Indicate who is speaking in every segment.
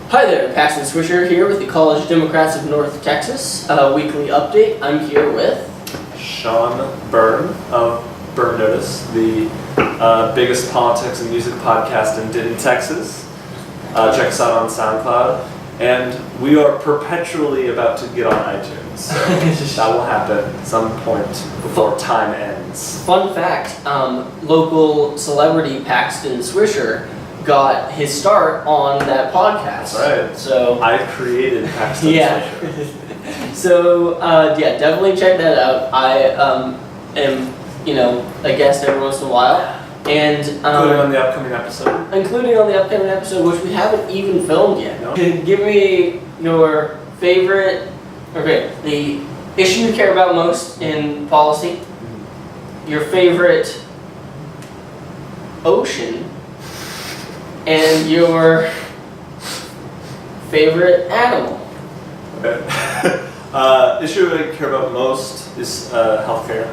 Speaker 1: Hi there, Paxton Swisher here with the College Democrats of North Texas, weekly update. I'm here with
Speaker 2: Sean Byrne of Byrne Notice, the biggest politics and music podcast in Denton, Texas. Check us out on SoundCloud. And we are perpetually about to get on iTunes, so that will happen at some point before time ends.
Speaker 1: Fun fact, local celebrity Paxton Swisher got his start on that podcast.
Speaker 2: That's right.
Speaker 1: So
Speaker 2: I created Paxton Swisher.
Speaker 1: So definitely check that out. I am, a guest every once in a while, and
Speaker 2: Including on the upcoming episode.
Speaker 1: Which we haven't even filmed yet.
Speaker 2: No.
Speaker 1: Give me your favorite. Okay, the issue you care about most in policy. Your favorite ocean. And your favorite animal.
Speaker 2: Okay. Issue I care about most is healthcare.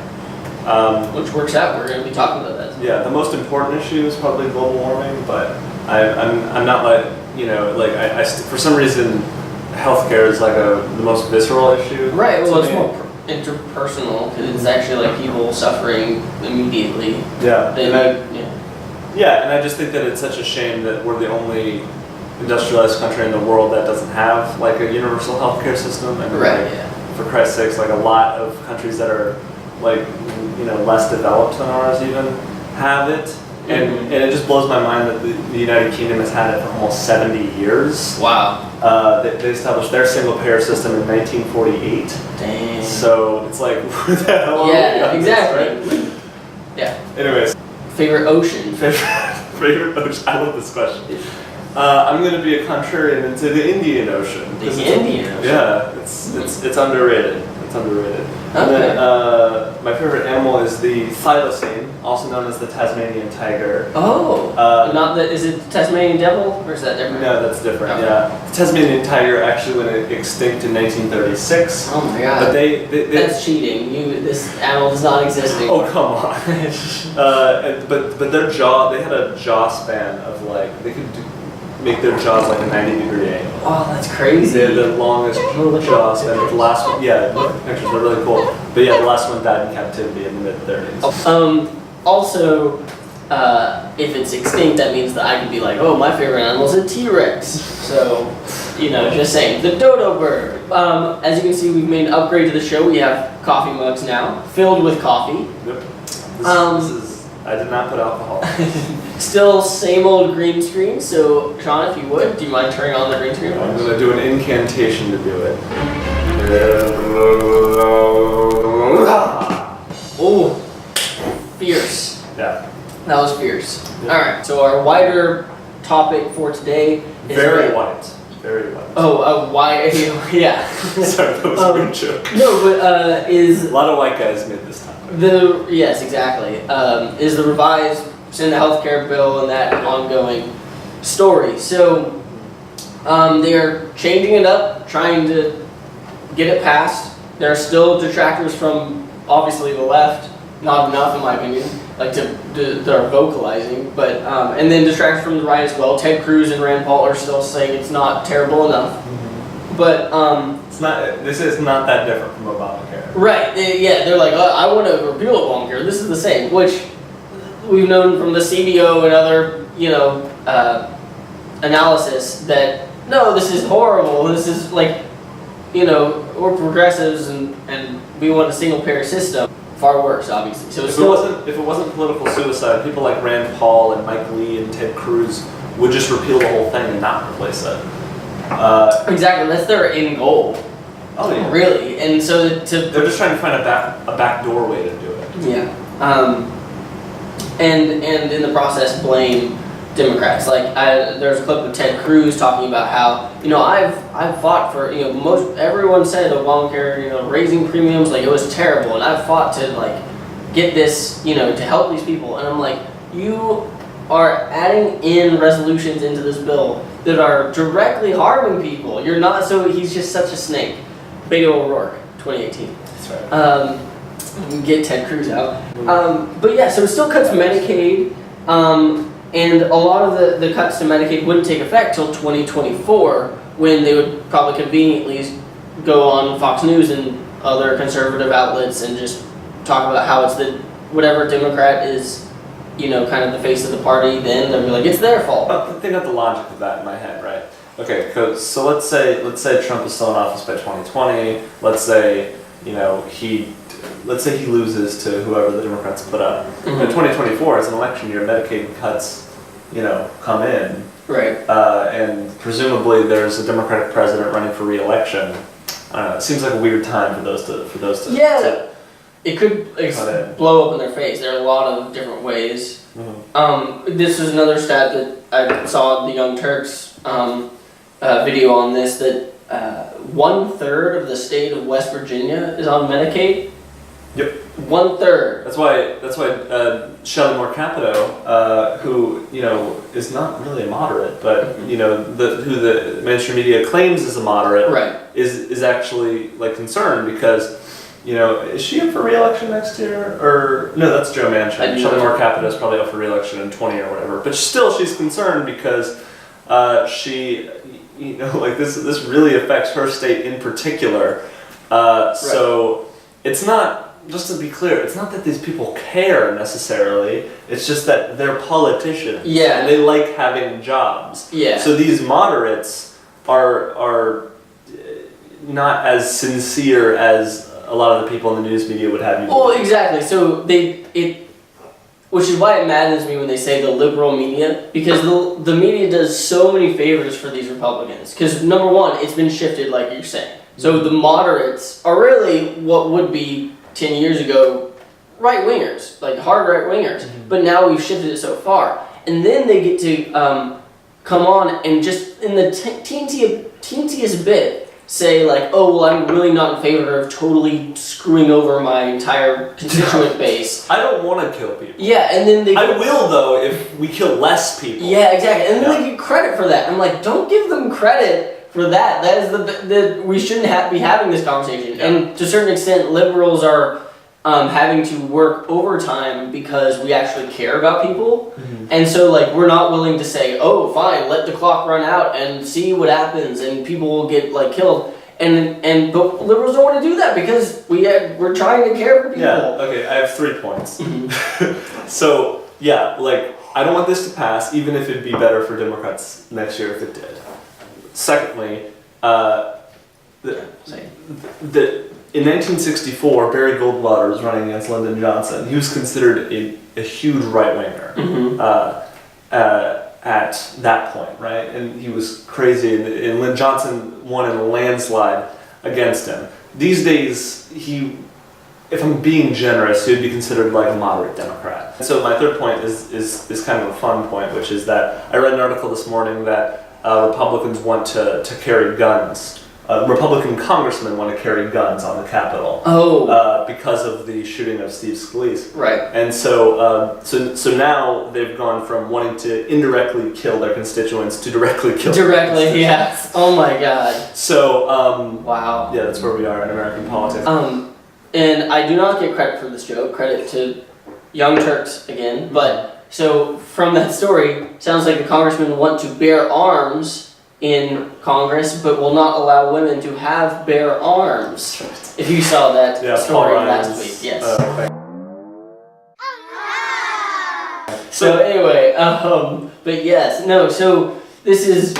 Speaker 1: Which works out. We're going to be talking about that.
Speaker 2: Yeah, the most important issue is probably global warming, but I'm not like, I for some reason healthcare is like the most visceral issue.
Speaker 1: Right. Well, it's more interpersonal because it's actually like people suffering immediately.
Speaker 2: Yeah.
Speaker 1: Yeah.
Speaker 2: And I just think that it's such a shame that we're the only industrialized country in the world that doesn't have like a universal healthcare system. And for Christ's sakes, like a lot of countries that are like, less developed than ours even have it. And it just blows my mind that the United Kingdom has had it for almost 70 years.
Speaker 1: Wow.
Speaker 2: They established their single payer system in 1948.
Speaker 1: Dang.
Speaker 2: So it's like, what the hell?
Speaker 1: Yeah, exactly.
Speaker 2: This, right?
Speaker 1: Yeah.
Speaker 2: Anyways.
Speaker 1: Favorite ocean?
Speaker 2: Favorite ocean? I love this question. I'm going to be a contrarian into the Indian Ocean.
Speaker 1: The Indian Ocean?
Speaker 2: Yeah, it's underrated. It's underrated.
Speaker 1: Okay.
Speaker 2: And then my favorite animal is the thylacine, also known as the Tasmanian tiger.
Speaker 1: Oh. Is it Tasmanian devil, or is that different?
Speaker 2: No, that's different.
Speaker 1: Okay.
Speaker 2: Yeah, the Tasmanian tiger actually went extinct in 1936.
Speaker 1: Oh my god.
Speaker 2: But they
Speaker 1: that's cheating. This animal does not exist anymore.
Speaker 2: Oh come on. But their jaw, they had a jaw span of like they could make their jaws like a 90-degree angle.
Speaker 1: Oh, that's crazy.
Speaker 2: They had the longest jaw span. The last one, pictures are really cool. But yeah, the last one died in captivity in the mid-30s.
Speaker 1: Also, if it's extinct, that means that I could be like, oh, my favorite animal is a T-Rex. So, just saying. The dodo bird. As you can see, we've made an upgrade to the show. We have coffee mugs now, filled with coffee.
Speaker 2: Yep. This is I did not put alcohol.
Speaker 1: Still same old green screen. So, Sean, if you would, do you mind turning on the green screen?
Speaker 2: I'm going to do an incantation to do it.
Speaker 1: Oh, fierce.
Speaker 2: Yeah.
Speaker 1: That was fierce.
Speaker 2: Yeah.
Speaker 1: All right. So our wider topic for today is
Speaker 2: Very white. Very white.
Speaker 1: Oh, why? Yeah.
Speaker 2: Sorry, that was a weird joke.
Speaker 1: No, but is
Speaker 2: a lot of white guys made this topic.
Speaker 1: Yes, exactly. Is the revised Senate healthcare bill and that ongoing story. So they are changing it up, trying to get it passed. There are still detractors from obviously the left, not enough in my opinion, like they're vocalizing, but and then detractors from the right as well. Ted Cruz and Rand Paul are still saying it's not terrible enough. But
Speaker 2: it's not. This is not that different from Obamacare.
Speaker 1: Right? They're like, I want to repeal Obamacare. This is the same, which we've known from the CBO and other, analysis that no, this is horrible. This is like, we're progressives and we want a single payer system. Far worse, obviously. So
Speaker 2: if it wasn't political suicide, people like Rand Paul and Mike Lee and Ted Cruz would just repeal the whole thing and not replace it.
Speaker 1: Exactly, that's their end goal.
Speaker 2: Oh yeah.
Speaker 1: Really, and so
Speaker 2: they're just trying to find a back door way to do it.
Speaker 1: Yeah. And in the process blame Democrats. Like there's a clip of Ted Cruz talking about how I've fought for everyone said Obamacare raising premiums like it was terrible, and I've fought to like get this to help these people, and I'm like, you are adding in resolutions into this bill that are directly harming people. You're not. So he's just such a snake. Beto O'Rourke, 2018.
Speaker 2: That's right.
Speaker 1: Get Ted Cruz out. But yeah, so it still cuts Medicaid. And a lot of the cuts to Medicaid wouldn't take effect till 2024, when they would probably conveniently go on Fox News and other conservative outlets and just talk about how it's whatever Democrat is, kind of the face of the party, then they'll be like, it's their fault.
Speaker 2: But think about the logic of that in my head, right? Okay, so let's say Trump is still in office by 2020. Let's say he loses to whoever the Democrats put up.
Speaker 1: Mm-hmm.
Speaker 2: In 2024, it's an election year. Medicaid cuts, come in,
Speaker 1: right?
Speaker 2: And presumably there's a Democratic president running for re-election. I don't know. It seems like a weird time for those to.
Speaker 1: Yeah. It could blow up in their face. There are a lot of different ways.
Speaker 2: Mm-hmm.
Speaker 1: This is another stat that I saw the Young Turks video on this, that 1/3 of the state of West Virginia is on Medicaid.
Speaker 2: Yep.
Speaker 1: 1/3.
Speaker 2: That's why Shelley Moore Capito, who is not really a moderate, but who the mainstream media claims is a moderate,
Speaker 1: right,
Speaker 2: is actually concerned because. Is she up for re-election next year? Or no, that's Joe Manchin. Shelley Moore Capito is probably up for re-election in 20 or whatever. But still, she's concerned because she, this really affects her state in particular. So it's not, just to be clear, it's not that these people care necessarily. It's just that they're politicians.
Speaker 1: Yeah.
Speaker 2: And they like having jobs.
Speaker 1: Yeah.
Speaker 2: So these moderates are not as sincere as a lot of the people in the news media would have you believe.
Speaker 1: Well, exactly. So which is why it maddens me when they say the liberal media, because the media does so many favors for these Republicans. Because number one, it's been shifted, like you're saying. So the moderates are really what would be 10 years ago right-wingers, like hard right-wingers. Mm-hmm. But now we've shifted it so far. And then they get to come on and just in the teensiest bit say oh, well, I'm really not in favor of totally screwing over my entire constituent base.
Speaker 2: I don't want to kill people.
Speaker 1: Yeah, and then
Speaker 2: I will, though, if we kill less people.
Speaker 1: Yeah, exactly. And then they get credit for that. I'm like, don't give them credit for that. That is we shouldn't be having this conversation. Yeah. And to a certain extent, liberals are having to work overtime because we actually care about people. Mm-hmm. And so we're not willing to say, oh, fine, let the clock run out and see what happens and people will get killed. But liberals don't want to do that because we're trying to care for people.
Speaker 2: Yeah, okay, I have 3 points. So, yeah, I don't want this to pass, even if it'd be better for Democrats next year if it did. Secondly, in 1964, Barry Goldwater was running against Lyndon Johnson. He was considered a huge right-winger at that point, right? And he was crazy, and Lyndon Johnson won in a landslide against him. These days, if I'm being generous, he would be considered a moderate Democrat. So my third point is kind of a fun point, which is that I read an article this morning that Republicans want to carry guns. Republican congressmen want to carry guns on the Capitol because of the shooting of Steve Scalise.
Speaker 1: Right.
Speaker 2: And so now they've gone from wanting to indirectly kill their constituents to directly kill their constituents.
Speaker 1: Yes. Oh my God.
Speaker 2: So,
Speaker 1: wow.
Speaker 2: Yeah, that's where we are in American politics.
Speaker 1: And I do not get credit for this joke. Credit to Young Turks again. But, so from that story, sounds like the congressmen want to bear arms in Congress, but will not allow women to bear arms. If you saw that story last week, yes. So anyway, but yes, no. So this is,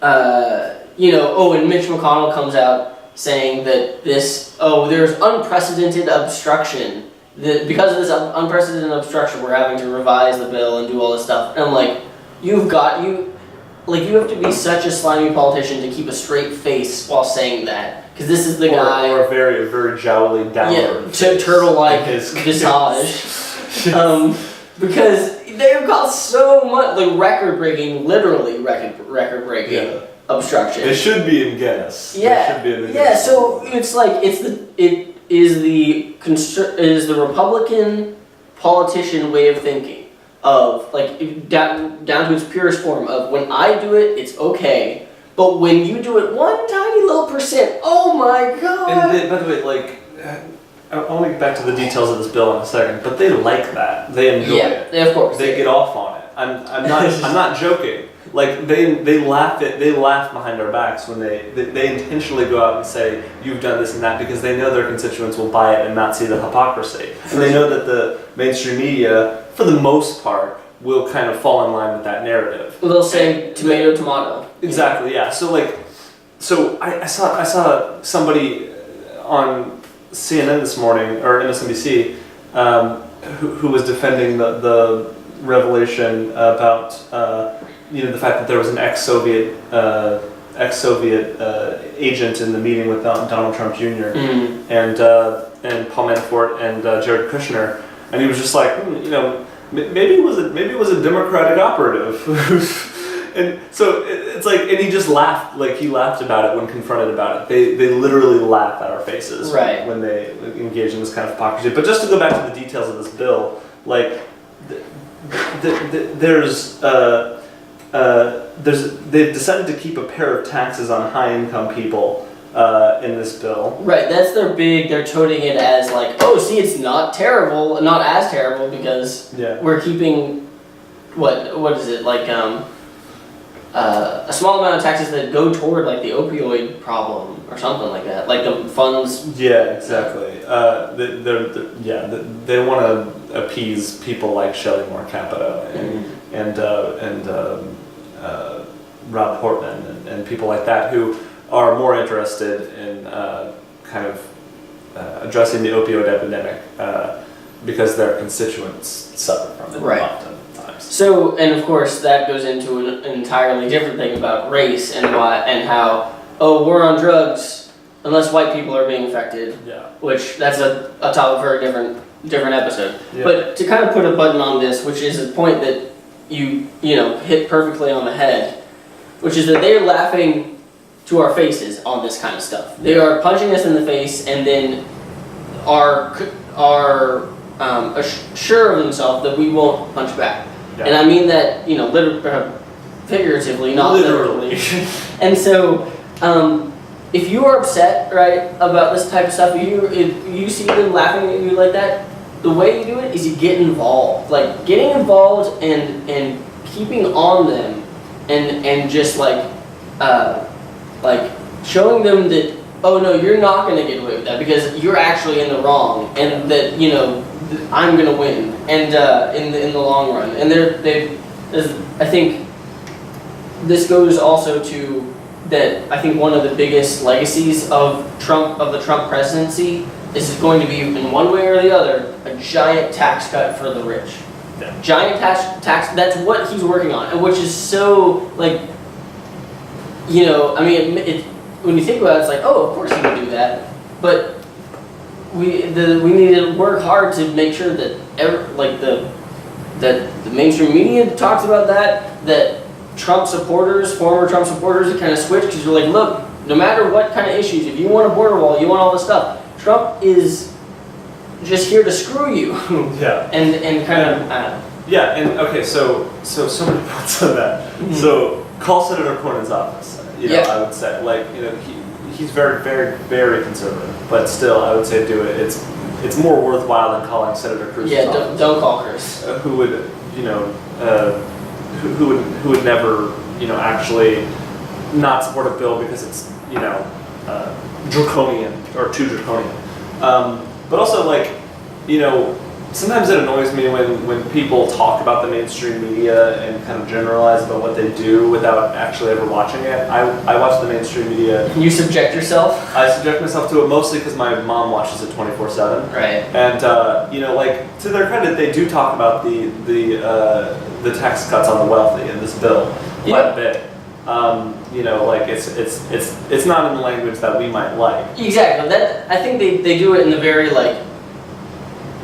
Speaker 1: and Mitch McConnell comes out saying that there's unprecedented obstruction. Because of this unprecedented obstruction, we're having to revise the bill and do all this stuff. And I'm like, you have to be such a slimy politician to keep a straight face while saying that. Because this is the guy...
Speaker 2: Or a very, very jowly downward
Speaker 1: turtle-like visage. Because they've got so much, record-breaking, literally record-breaking obstruction.
Speaker 2: It should be in Guinness.
Speaker 1: Yeah. So it's it is the Republican politician way of thinking. Of down to its purest form of when I do it, it's okay, but when you do it one tiny little percent, oh my God!
Speaker 2: And by the way, I want to get back to the details of this bill in a second, but they like that. They enjoy it.
Speaker 1: Yeah, of course.
Speaker 2: They get off on it. I'm not joking. Like they laugh behind our backs when they intentionally go out and say you've done this and that because they know their constituents will buy it and not see the hypocrisy. And they know that the mainstream media, for the most part, will kind of fall in line with that narrative.
Speaker 1: Well, they'll say tomato, tomato.
Speaker 2: Exactly. Yeah. So I saw somebody on CNN this morning or MSNBC who was defending the revelation about the fact that there was an ex-Soviet agent in the meeting with Donald Trump Jr. And Paul Manafort and Jared Kushner, and he was just like, maybe it was a Democratic operative. And so it's like, and he just laughed, like he laughed about it when confronted about it. They literally laugh at our faces when they engage in this kind of hypocrisy. But just to go back to the details of this bill, like they've decided to keep a pair of taxes on high-income people in this bill.
Speaker 1: Right, that's they're toting it as like, oh, see, it's not terrible, not as terrible because we're keeping, what is it, like a small amount of taxes that go toward like the opioid problem or something like that, like the funds.
Speaker 2: Yeah, exactly. They want to appease people like Shelley Moore Capito and Rob Portman and people like that who are more interested in kind of addressing the opioid epidemic because their constituents suffer from it oftentimes.
Speaker 1: So, and of course, that goes into an entirely different thing about race and how war on drugs unless white people are being affected. Yeah. Which that's a topic for a different episode. Yeah. But to kind of put a button on this, which is a point that you hit perfectly on the head, which is that they're laughing to our faces on this kind of stuff. They are punching us in the face and then are sure of themselves that we won't punch back. Yeah. And I mean that, figuratively, not literally. And so, if you are upset, right, about this type of stuff, if you see them laughing at you like that, the way you do it is you get involved. Like, getting involved and keeping on them and just like showing them that, oh no, you're not going to get away with that because you're actually in the wrong and that, I'm going to win and in the long run. And I think this goes also to that I think one of the biggest legacies of the Trump presidency is going to be, in one way or the other, a giant tax cut for the rich. Yeah. Giant tax, that's what he's working on, and which is so, like, when you think about it, it's like, oh, of course he would do that, but we need to work hard to make sure that that the mainstream media talks about that Trump supporters, former Trump supporters, kind of switch because you're like, look, no matter what kind of issues, if you want a border wall, you want all this stuff, Trump is just here to screw you. Yeah. and kind of.
Speaker 2: Yeah, and okay, so many points on that. Mm-hmm. So call Senator Cornyn's office. I would say, he's very, very, very conservative, but still, I would say do it. It's more worthwhile than calling Senator Cruz's office.
Speaker 1: Yeah, don't call Cruz.
Speaker 2: Who would never, actually not support a bill because it's, draconian or too draconian. But also, sometimes it annoys me when people talk about the mainstream media and kind of generalize about what they do without actually ever watching it. I watch the mainstream media.
Speaker 1: You subject yourself?
Speaker 2: I subject myself to it mostly because my mom watches it 24/7.
Speaker 1: Right.
Speaker 2: And to their credit, they do talk about the tax cuts on the wealthy in this bill quite a bit. It's not in the language that we might like.
Speaker 1: Exactly. That I think they do it in the very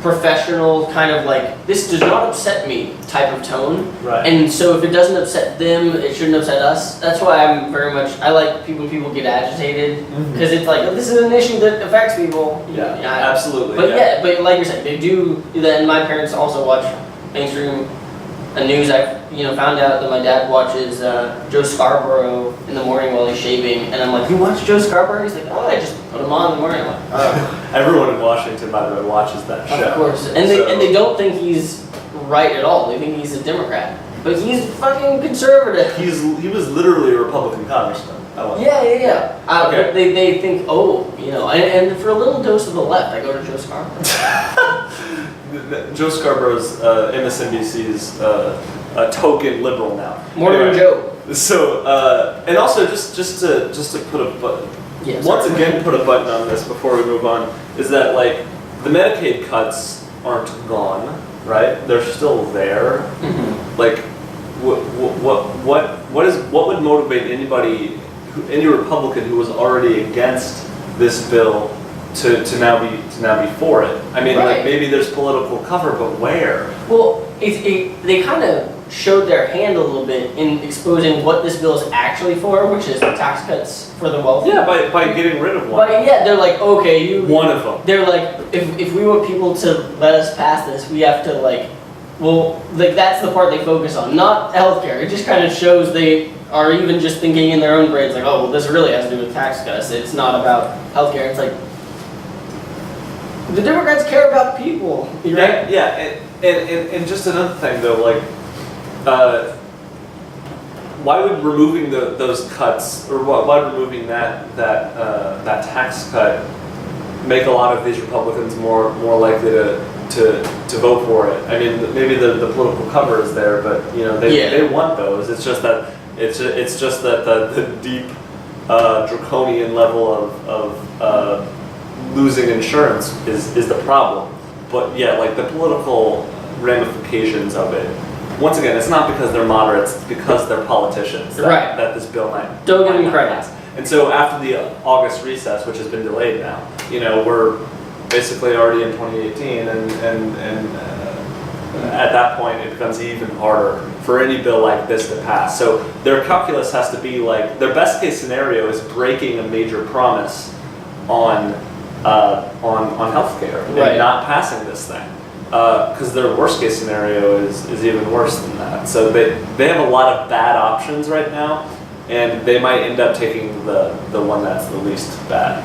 Speaker 1: professional kind of this does not upset me type of tone. Right. And so if it doesn't upset them, it shouldn't upset us. That's why I like people get agitated because it's like, oh, this is an issue that affects people.
Speaker 2: Yeah, absolutely.
Speaker 1: But but like you're saying, they do that, and my parents also watch mainstream a news I found out that my dad watches Joe Scarborough in the morning while he's shaving, and I'm like, you watch Joe Scarborough? He's like, oh, I just put him on in the morning. I'm like, oh.
Speaker 2: Everyone in Washington, by the way, watches that show.
Speaker 1: Of course, and they don't think he's right at all. They think he's a Democrat, but he's fucking conservative.
Speaker 2: He was literally a Republican congressman.
Speaker 1: Yeah.
Speaker 2: Okay.
Speaker 1: But they think, and for a little dose of the left, I go to Joe Scarborough.
Speaker 2: Joe Scarborough's MSNBC's a token liberal now.
Speaker 1: Morning, Joe.
Speaker 2: So and also just to put a button, put a button on this before we move on, is that like the Medicaid cuts aren't gone, right? They're still there.
Speaker 1: Mm-hmm.
Speaker 2: Like what would motivate any Republican who was already against this bill to now be for it? I mean, like maybe there's political cover, but where?
Speaker 1: Well, they kind of showed their hand a little bit in exposing what this bill is actually for, which is tax cuts for the wealthy.
Speaker 2: Yeah, by getting rid of one.
Speaker 1: But yeah, they're like, okay,
Speaker 2: one of them.
Speaker 1: They're like, if we want people to let us pass this, we have to that's the part they focus on, not healthcare. It just kind of shows they are even just thinking in their own brains, like, oh, well, this really has to do with tax cuts. It's not about healthcare. It's like, the Democrats care about people, right?
Speaker 2: Yeah, and just another thing though, like, why would removing those cuts, or why removing that tax cut, make a lot of these Republicans more likely to vote for it? I mean, maybe the political cover is there, but they want those. It's just that the deep draconian level of losing insurance is the problem. But yeah, like the political ramifications of it. Once again, it's not because they're moderates; it's because they're politicians that this bill might.
Speaker 1: Don't give them credit.
Speaker 2: And so after the August recess, which has been delayed now, we're basically already in 2018, and at that point it becomes even harder for any bill like this to pass. So their calculus has to be like, their best case scenario is breaking a major promise on healthcare and not passing this thing. Because their worst case scenario is even worse than that. So they have a lot of bad options right now, and they might end up taking the one that's the least bad.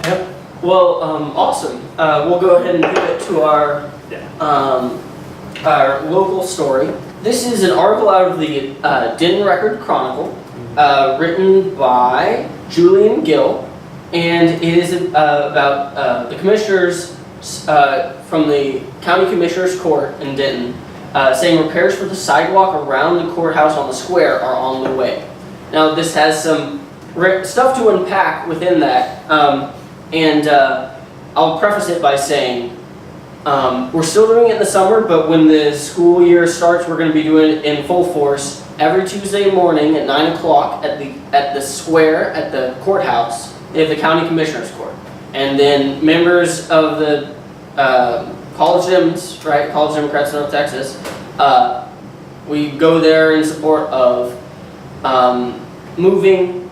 Speaker 1: Yep. Well, awesome. We'll go ahead and pivot to our local story. This is an article out of the Denton Record Chronicle, written by Julian Gill, and it is about the commissioners from the County Commissioner's Court in Denton, saying repairs for the sidewalk around the courthouse on the square are on the way. Now, this has some stuff to unpack within that, and I'll preface it by saying we're still doing it in the summer, but when the school year starts, we're going to be doing it in full force every Tuesday morning at 9 o'clock at the square at the courthouse. They have the County Commissioner's Court, and then members of the College Dems, College Democrats of North Texas, we go there in support of removing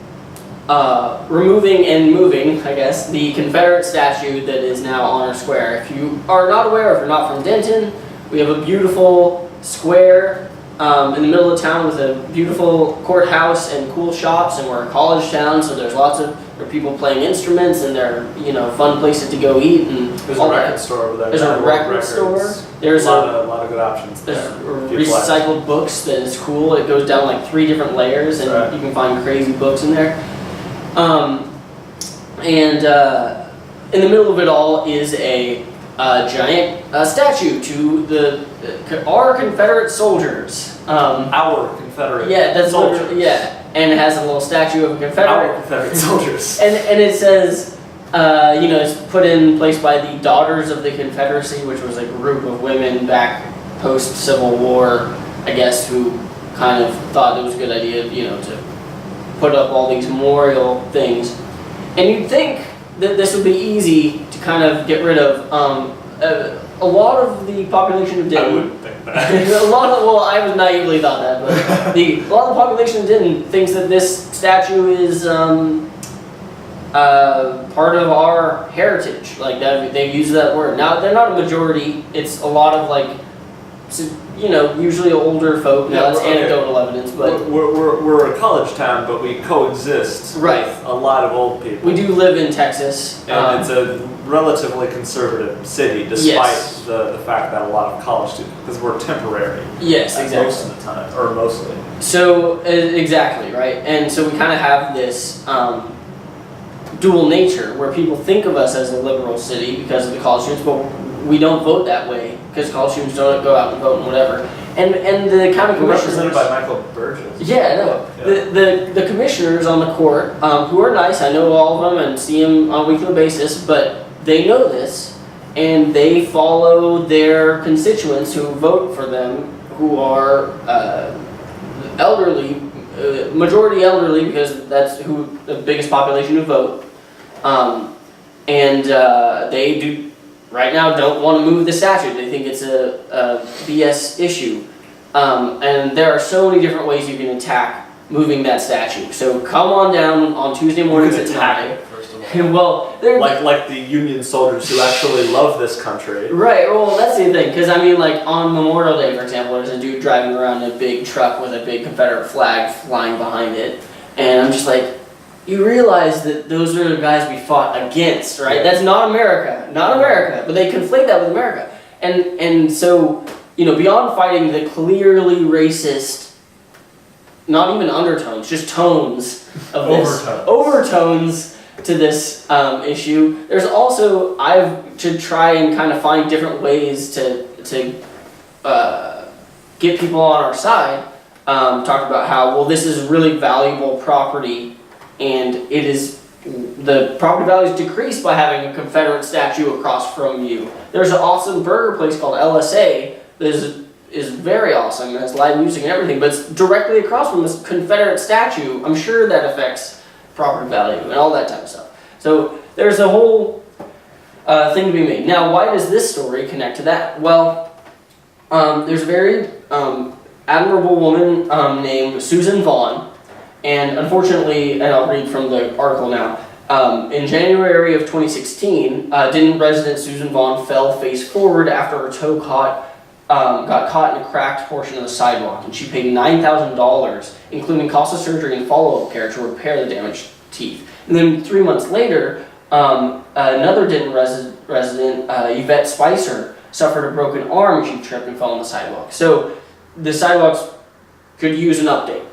Speaker 1: and moving, I guess, the Confederate statue that is now on our square. If you are not aware, if you're not from Denton, we have a beautiful square in the middle of town with a beautiful courthouse and cool shops, and we're a college town, so there's lots of people playing instruments, and they're fun places to go eat, and
Speaker 2: there's a record store over there.
Speaker 1: There's a record store. There's
Speaker 2: a lot of good options there.
Speaker 1: There's recycled books that is cool. It goes down like 3 different layers, and you can find crazy books in there. In the middle of it all is a giant statue to our Confederate soldiers.
Speaker 2: Our Confederate soldiers.
Speaker 1: And it has a little statue of a Confederate.
Speaker 2: Our Confederate soldiers.
Speaker 1: And it says, it's put in place by the Daughters of the Confederacy, which was a group of women back post-Civil War, I guess, who kind of thought it was a good idea, to put up all these memorial things. And you'd think that this would be easy to kind of get rid of. A lot of the population of Denton.
Speaker 2: I wouldn't think that.
Speaker 1: I was naively thought that, but a lot of the population of Denton thinks that this statue is part of our heritage. Like that, they use that word. Now they're not a majority. It's a lot of usually older folk. Now that's
Speaker 2: okay.
Speaker 1: anecdotal evidence, but
Speaker 2: we're a college town, but we coexist
Speaker 1: right.
Speaker 2: with a lot of old people.
Speaker 1: We do live in Texas,
Speaker 2: and it's a relatively conservative city, despite
Speaker 1: yes.
Speaker 2: the fact that a lot of college students, because we're temporary.
Speaker 1: Yes, exactly.
Speaker 2: Most of the time, or mostly.
Speaker 1: So exactly right, and so we kind of have this dual nature where people think of us as a liberal city because of the college students, but we don't vote that way because college students don't go out and vote and whatever. And the county commissioners
Speaker 2: represented by Michael Burgess.
Speaker 1: Yeah, no. Yeah. The commissioners on the court, who are nice, I know all of them and see them on a weekly basis, but they know this and they follow their constituents who vote for them, who are elderly, majority elderly because that's who the biggest population who vote. They do right now don't want to move the statute. They think it's a BS issue. And there are so many different ways you can attack moving that statute. So come on down on Tuesday mornings at 9.
Speaker 2: First of all.
Speaker 1: Well,
Speaker 2: like the Union soldiers who actually love this country.
Speaker 1: Right. Well, that's the thing. Because I mean, like on Memorial Day, for example, there's a dude driving around in a big truck with a big Confederate flag flying behind it, and I'm just like, you realize that those are the guys we fought against, right? That's not America, but they conflate that with America, and so beyond fighting the clearly racist, not even undertones, just tones of this overtones to this issue. There's also I've to try and kind of find different ways to get people on our side. Talk about how this is really valuable property. And the property value is decreased by having a Confederate statue across from you. There's an awesome burger place called LSA that is very awesome. It has live music and everything, but it's directly across from this Confederate statue. I'm sure that affects property value and all that type of stuff. So there's a whole thing to be made. Now, why does this story connect to that? Well, there's a very admirable woman named Susan Vaughn. And unfortunately, and I'll read from the article now, in January of 2016, Denton resident Susan Vaughn fell face forward after her toe got caught in a cracked portion of the sidewalk, and she paid $9,000, including cost of surgery and follow-up care to repair the damaged teeth. And then 3 months later, another Denton resident, Yvette Spicer, suffered a broken arm when she tripped and fell on the sidewalk. So the sidewalks could use an update.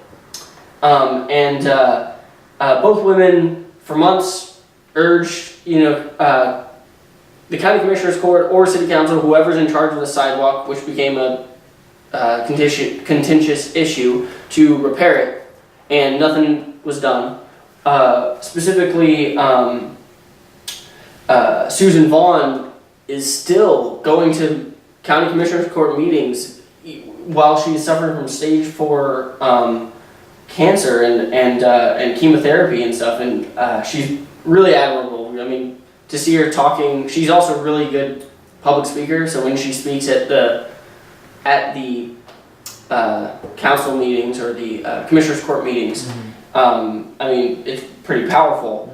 Speaker 1: Both women for months urged, the county commissioner's court or city council, whoever's in charge of the sidewalk, which became a contentious issue, to repair it, and nothing was done. Specifically, Susan Vaughn is still going to county commissioner's court meetings while she's suffering from stage 4 cancer and chemotherapy and stuff, and she's really admirable. I mean, to see her talking, she's also a really good public speaker. So when she speaks at the council meetings or the commissioner's court meetings, I mean, it's pretty powerful.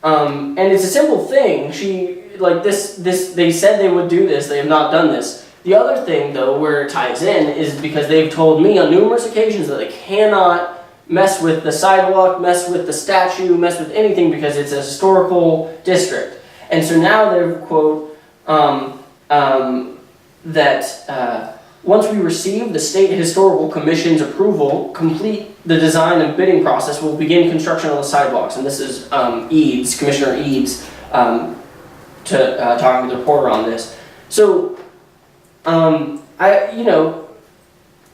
Speaker 1: And it's a simple thing. They said they would do this. They have not done this. The other thing, though, where it ties in is because they've told me on numerous occasions that they cannot mess with the sidewalk, mess with the statue, mess with anything because it's a historical district. And so now they're, quote, that once we receive the State Historical Commission's approval, complete the design and bidding process, we'll begin construction on the sidewalks. And this is Eads, Commissioner Eads, talking to the reporter on this. So,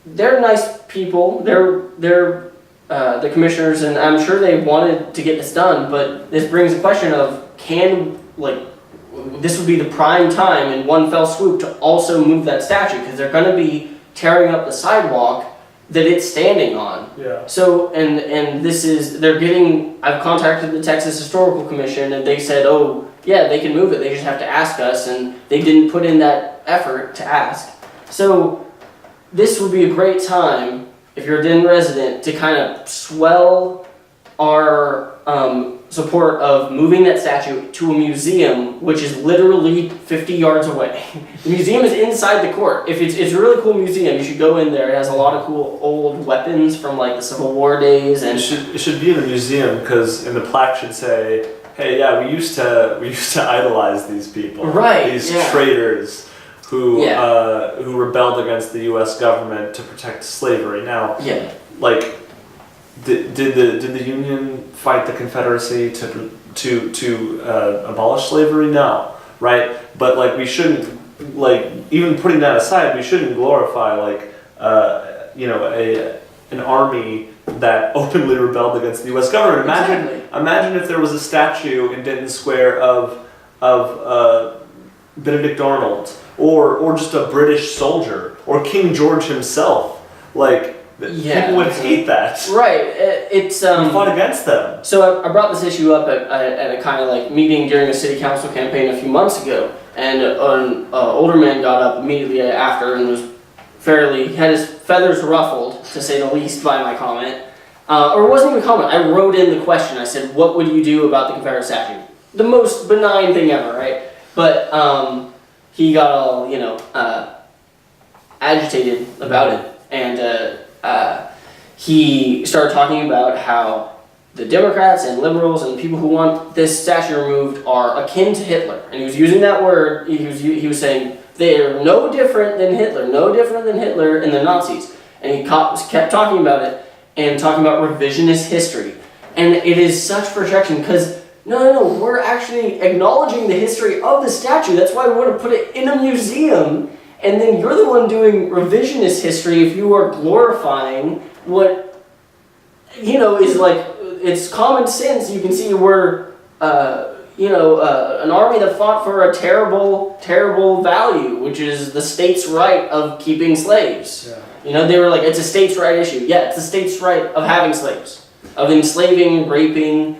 Speaker 1: they're nice people. They're the commissioners, and I'm sure they wanted to get this done. But this brings a question of this would be the prime time in one fell swoop to also move that statue because they're going to be tearing up the sidewalk that it's standing on.
Speaker 2: Yeah.
Speaker 1: So I've contacted the Texas Historical Commission, and they said, oh yeah, they can move it. They just have to ask us, and they didn't put in that effort to ask. So this would be a great time if you're a Denton resident to kind of swell our support of moving that statue to a museum, which is literally 50 yards away. The museum is inside the court. It's a really cool museum. You should go in there. It has a lot of cool old weapons from like the Civil War days. And
Speaker 2: it should be in the museum because in the plaque should say, "Hey, yeah, we used to idolize these people,
Speaker 1: right?
Speaker 2: These traitors who rebelled against the U.S. government to protect slavery." Now, like. Did the Union fight the Confederacy to abolish slavery? No, right? But like we shouldn't, like, even putting that aside, we shouldn't glorify like an army that openly rebelled against the U.S. government. Imagine if there was a statue in Denton Square of Benedict Arnold or just a British soldier or King George himself, like. People would hate that.
Speaker 1: Right. It's
Speaker 2: we fought against them.
Speaker 1: So I brought this issue up at a kind of like meeting during a city council campaign a few months ago, and an older man got up immediately after and was had his feathers ruffled, to say the least, by my comment. Or it wasn't even a comment. I wrote in the question. I said, "What would you do about the Confederate statue?" The most benign thing ever, right? But he got all agitated about it, and he started talking about how the Democrats and liberals and people who want this statue removed are akin to Hitler. And he was using that word. He was saying they are no different than Hitler and the Nazis. And he kept talking about it and talking about revisionist history. And it is such projection because no, we're actually acknowledging the history of the statue. That's why we want to put it in a museum. And then you're the one doing revisionist history if you are glorifying what, is like, it's common sense. You can see we're, an army that fought for a terrible, terrible value, which is the state's right of keeping slaves. Yeah. They were like, it's a state's right issue. Yeah, it's the state's right of having slaves, of enslaving, raping,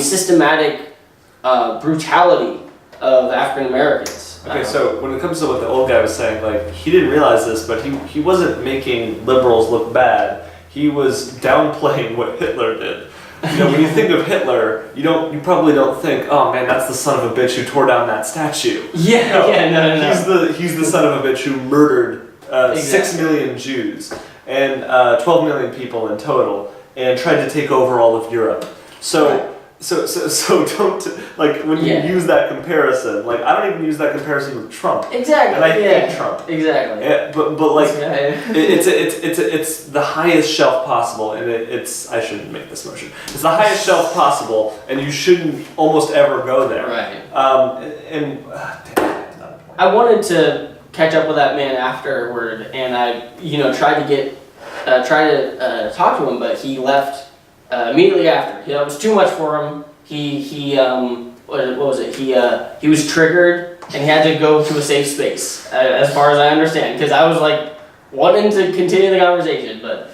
Speaker 1: systematic brutality of African Americans.
Speaker 2: Okay, so when it comes to what the old guy was saying, like, he didn't realize this, but he wasn't making liberals look bad. He was downplaying what Hitler did. When you think of Hitler, you probably don't think, "Oh man, that's the son of a bitch who tore down that statue." No. He's the son of a bitch who murdered 6 million Jews and 12 million people in total, and tried to take over all of Europe. So don't, like, when you use that comparison, like, I don't even use that comparison with Trump.
Speaker 1: Exactly.
Speaker 2: And I hate Trump.
Speaker 1: Exactly.
Speaker 2: Yeah, but like, it's the highest shelf possible, and I shouldn't make this motion. It's the highest shelf possible, and you shouldn't almost ever go there.
Speaker 1: Right.
Speaker 2: I
Speaker 1: wanted to catch up with that man afterward, and I, tried to talk to him, but he left. Immediately after, it was too much for him. What was it? He was triggered and he had to go to a safe space, as far as I understand, because I was like wanting to continue the conversation, but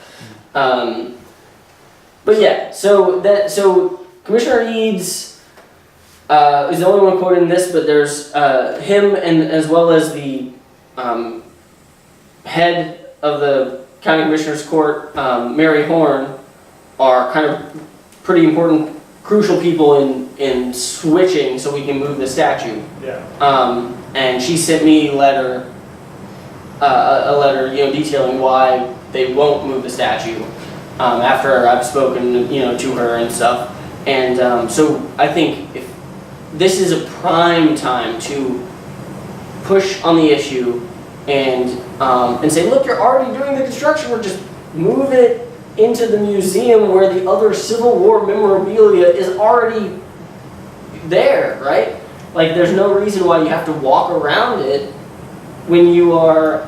Speaker 1: yeah. So Commissioner Eads is the only one quoted in this, but there's him and as well as the head of the County Commissioner's Court, Mary Horn, are kind of pretty important, crucial people in switching so we can move the statue.
Speaker 2: Yeah.
Speaker 1: And she sent me a letter detailing why they won't move the statue after I've spoken to her and stuff. And so I think if this is a prime time to push on the issue and say, look, you're already doing the construction work, just move it into the museum where the other Civil War memorabilia is already there, right? Like, there's no reason why you have to walk around it when you are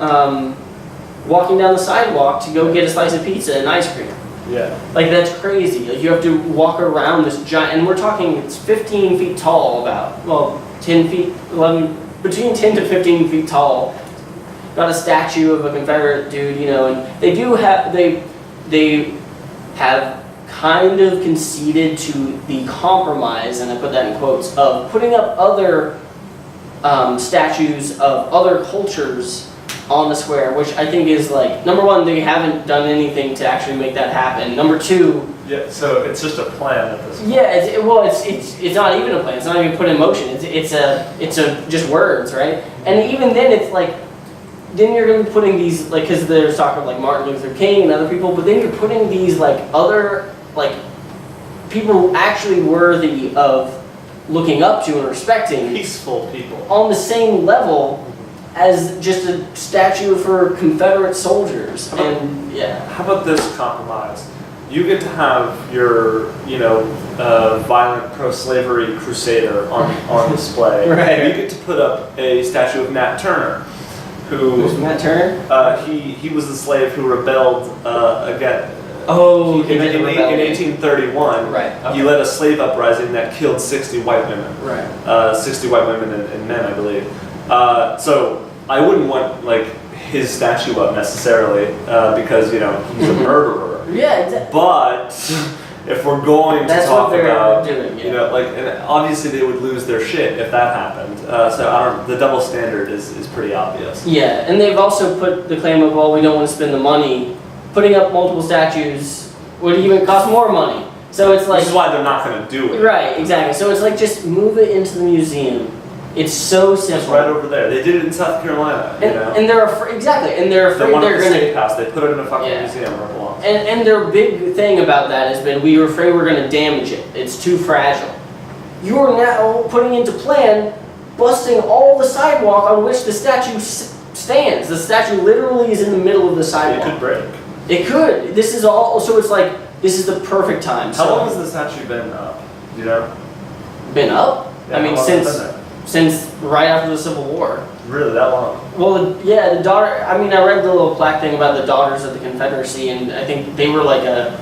Speaker 1: walking down the sidewalk to go get a slice of pizza and ice cream.
Speaker 2: Yeah.
Speaker 1: Like, that's crazy. Like, you have to walk around this giant, and we're talking, it's 15 feet tall about, 10 feet, 11, between 10 to 15 feet tall. Got a statue of a Confederate dude, and they have kind of conceded to the compromise, and I put that in quotes, of putting up other statues of other cultures on the square, which I think is like, number one, they haven't done anything to actually make that happen. Number two,
Speaker 2: Yeah, so it's just a plan at this point.
Speaker 1: Yeah, it's not even a plan. It's not even put in motion. It's just words, right? And even then, it's like, then you're gonna be putting these, like, because there's talk of like Martin Luther King and other people, but then you're putting these like other like people who actually worthy of looking up to and respecting,
Speaker 2: Peaceful people,
Speaker 1: on the same level as just a statue for Confederate soldiers. And yeah.
Speaker 2: How about this compromise? You get to have your, violent pro-slavery crusader on display.
Speaker 1: Right.
Speaker 2: You get to put up a statue of Nat Turner,
Speaker 1: Who's Nat Turner?
Speaker 2: He was the slave who rebelled again.
Speaker 1: Oh,
Speaker 2: in 1831.
Speaker 1: Right. Okay.
Speaker 2: He led a slave uprising that killed 60 white women.
Speaker 1: Right. 60
Speaker 2: white women and men, I believe. So I wouldn't want like his statue up necessarily because he's a murderer.
Speaker 1: Yeah, exactly.
Speaker 2: But if we're going to talk about,
Speaker 1: doing, yeah.
Speaker 2: and obviously they would lose their shit if that happened. So the double standard is pretty obvious.
Speaker 1: Yeah, and they've also put the claim of, well, we don't want to spend the money. Putting up multiple statues would even cost more money. So it's like,
Speaker 2: which is why they're not going to do it.
Speaker 1: Right, exactly. So it's like, just move it into the museum. It's so simple.
Speaker 2: It's right over there. They did it in South Carolina.
Speaker 1: And they're afraid, exactly, and they're afraid
Speaker 2: they're
Speaker 1: going to
Speaker 2: state house. They put it in a fucking museum where it belongs.
Speaker 1: And their big thing about that has been, we were afraid we're going to damage it. It's too fragile. You're now putting into plan, busting all the sidewalk on which the statue stands. The statue literally is in the middle of the sidewalk.
Speaker 2: It could break.
Speaker 1: It could. This is all. So it's like, this is the perfect time.
Speaker 2: How long has the statue been up? Do you know?
Speaker 1: Been up?
Speaker 2: Yeah,
Speaker 1: I mean, since right after the Civil War.
Speaker 2: Really, that long?
Speaker 1: Well, the daughter. I mean, I read the little plaque thing about the Daughters of the Confederacy, and I think they were like a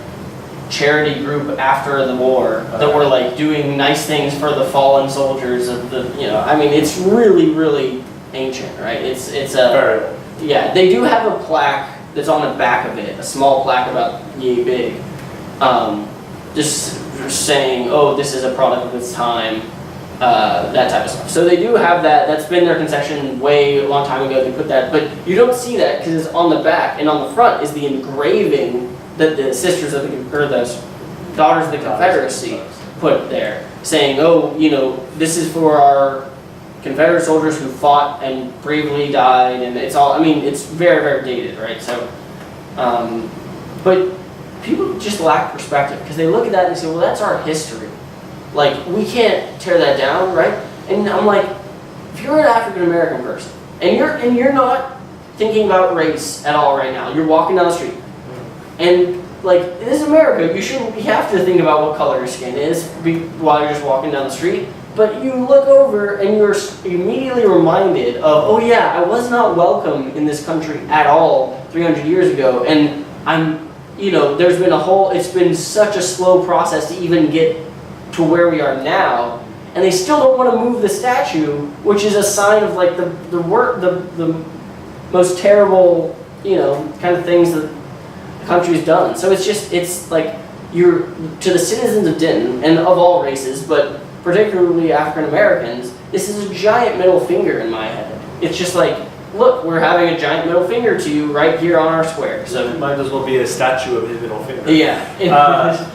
Speaker 1: charity group after the war that were like doing nice things for the fallen soldiers of the. I mean, it's really, really ancient, right? It's a.
Speaker 2: Very old.
Speaker 1: Yeah, they do have a plaque that's on the back of it, a small plaque about yay big, just saying, oh, this is a product of its time. That type of stuff. So they do have that. That's been their concession a long time ago. They put that, but you don't see that because it's on the back, and on the front is the engraving that the sisters of the Daughters of the Confederacy put there, saying, "Oh, this is for our Confederate soldiers who fought and bravely died," and it's all. I mean, it's very, very dated, right? So, but people just lack perspective because they look at that and they say, "Well, that's our history." Like, we can't tear that down, right? And I'm like, if you're an African American person and you're not thinking about race at all right now, you're walking down the street, and like, this is America. You have to think about what color your skin is while you're just walking down the street. But you look over and you're immediately reminded of, oh yeah, I was not welcome in this country at all 300 years ago, and there's been it's been such a slow process to even get to where we are now, and they still don't want to move the statue, which is a sign of like the most terrible kind of things that the country's done. So it's like, you're, to the citizens of Denton and of all races, but particularly African Americans, this is a giant middle finger in my head. It's just like, look, we're having a giant middle finger to you right here on our square. So
Speaker 2: it might as well be a statue of his middle finger.
Speaker 1: Yeah.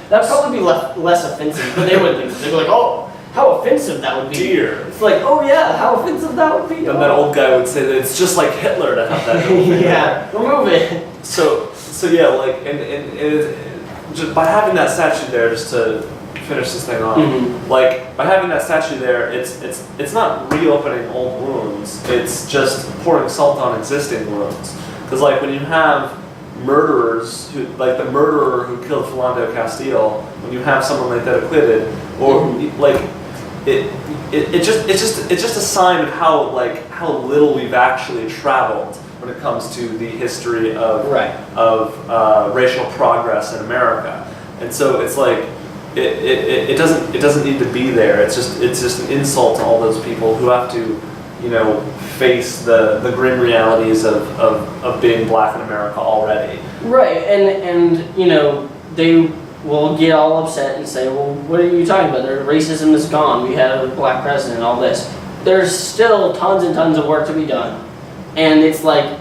Speaker 1: That'd probably be less offensive, but they wouldn't think so. They'd be like, oh, how offensive that would be.
Speaker 2: Dear.
Speaker 1: It's like, oh yeah, how offensive that would be.
Speaker 2: And that old guy would say that it's just like Hitler to have that middle finger.
Speaker 1: Yeah, remove it.
Speaker 2: So yeah, like, and just by having that statue there, just to finish this thing off, like, by having that statue there, it's not reopening old wounds, it's just pouring salt on existing wounds. Because like, when you have murderers who, like the murderer who killed Philando Castile, when you have someone like that acquitted, or like, it's just a sign of how little we've actually traveled when it comes to the history of racial progress in America. And so it's like, it doesn't need to be there. It's just an insult to all those people who have to, face the grim realities of being black in America already.
Speaker 1: Right, and they will get all upset and say, well, what are you talking about? Racism is gone. We had a black president, all this. There's still tons and tons of work to be done. And it's like,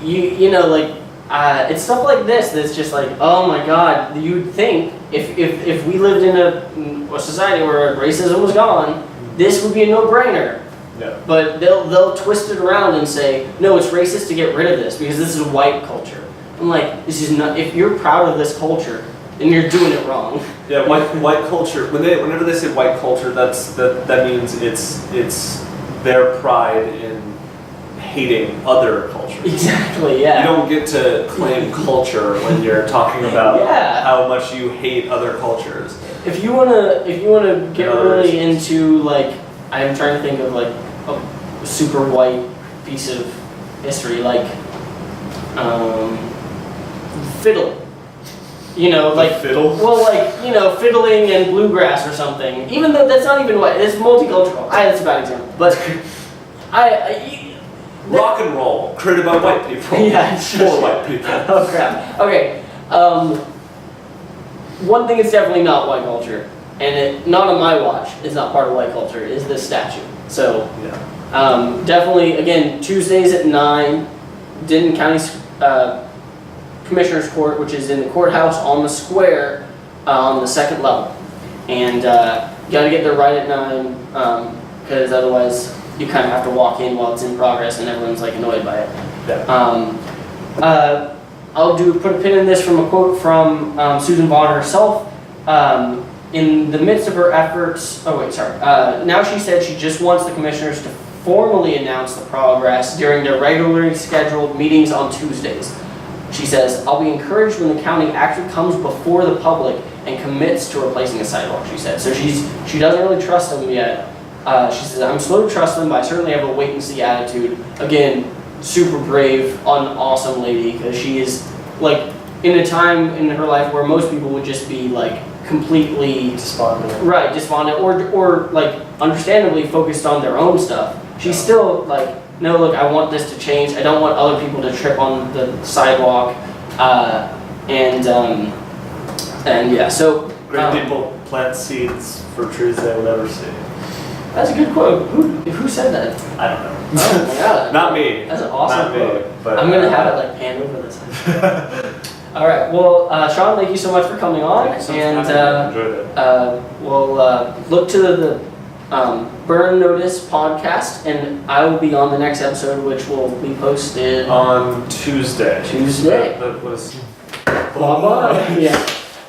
Speaker 1: like, it's stuff like this that's just like, oh my God, you'd think if we lived in a society where racism was gone, this would be a no-brainer.
Speaker 2: Yeah.
Speaker 1: But they'll twist it around and say, no, it's racist to get rid of this because this is white culture. I'm like, this is not. If you're proud of this culture, then you're doing it wrong.
Speaker 2: Yeah, white culture. Whenever they say white culture, that means it's their pride in hating other cultures.
Speaker 1: Exactly. Yeah.
Speaker 2: You don't get to claim culture when you're talking about how much you hate other cultures.
Speaker 1: If you wanna get really into like, I'm trying to think of like a super white piece of history, like fiddle. You know, like
Speaker 2: fiddle.
Speaker 1: Well, like fiddling and bluegrass or something. Even though that's not even white, it's multicultural. That's a bad example, but
Speaker 2: rock and roll created by white people.
Speaker 1: Yeah,
Speaker 2: for white people.
Speaker 1: Oh crap. Okay. One thing is definitely not white culture, and not on my watch. It's not part of white culture. Is this statue? So definitely again Tuesdays at 9, Denton County Commissioner's Court, which is in the courthouse on the square on the second level, and you got to get there right at 9 because otherwise you kind of have to walk in while it's in progress and everyone's like annoyed by it.
Speaker 2: Yeah.
Speaker 1: I'll put a pin in this from a quote from Susan Vaughn herself. In the midst of her efforts, now she said she just wants the commissioners to formally announce the progress during their regularly scheduled meetings on Tuesdays. She says, I'll be encouraged when the county actually comes before the public and commits to replacing a sidewalk, she said. So she doesn't really trust them yet. She says, I'm slow to trust them, but I certainly have a wait and see attitude. Again, super brave, an awesome lady, because she is like in a time in her life where most people would just be like completely
Speaker 2: despondent.
Speaker 1: Right, despondent, or like understandably focused on their own stuff. She's still like, no, look, I want this to change. I don't want other people to trip on the sidewalk, and yeah. So
Speaker 2: great people plant seeds for trees they will never see.
Speaker 1: That's a good quote. Who said that?
Speaker 2: I don't know.
Speaker 1: Oh my God.
Speaker 2: Not me.
Speaker 1: That's an awesome quote.
Speaker 2: Me, but
Speaker 1: I'm gonna have it like panned over this. All right. Well, Sean, thank you so much for coming on, and
Speaker 2: enjoyed it.
Speaker 1: We'll look to the Burn Notice podcast, and I will be on the next episode, which will be posted
Speaker 2: on Tuesday. That was.
Speaker 1: Blah blah. Yeah.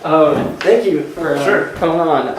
Speaker 1: Oh, thank you for coming on.